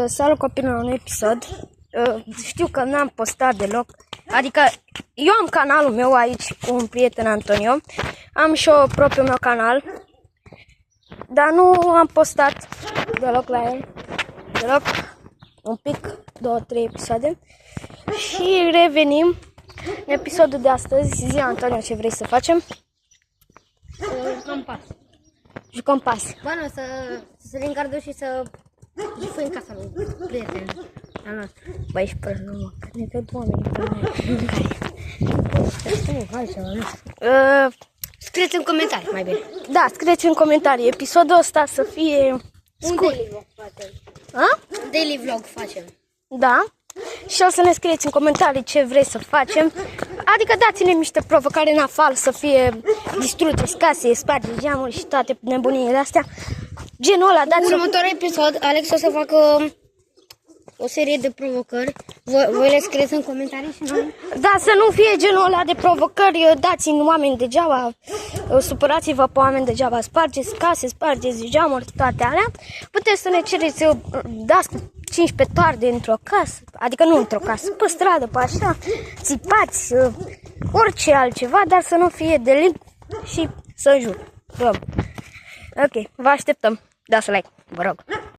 Salut copilul la un episod. Știu că n-am postat deloc. Adică eu am canalul meu aici cu un prieten Antonio. Am și eu propriul meu canal. Dar nu am postat deloc la el. Deloc. Un pic, 2-3 episoade. Și revenim în episodul de astăzi. Zi, Antonio, ce vrei să facem? Jucăm pas. Jucăm pas. Bă, nu, să sărim gardul și să fui în casa lui prieten al nostru. Băi, ești prost, nu mă, că ne văd oamenii pe mine. Scrieți în comentarii, mai bine. Da, scrieți în comentarii episodul ăsta să fie Un daily vlog facem. A? Daily vlog facem. Da. Și o să ne scrieți în comentarii ce vreți să facem. Adică dați-ne niște provocări în afară, să fie distrugeți case, spargeți geamuri și toate nebuniile astea. Genul ăla, În dați-ne. următorul episod, Alex o să facă o serie de provocări. Voi le scrieți în comentarii și noi... Da, să nu fie genul ăla de provocări, dați-mi oameni degeaba, supărați-vă pe oameni degeaba, spargeți case, spargeți geamuri, toate alea. Puteți să ne cereți, dați 15 toarde într-o casă, adică nu într-o casă, pe stradă, pe așa, țipați, orice altceva, dar să nu fie de limb și să jur. Ok, vă așteptăm, dați like, vă rog.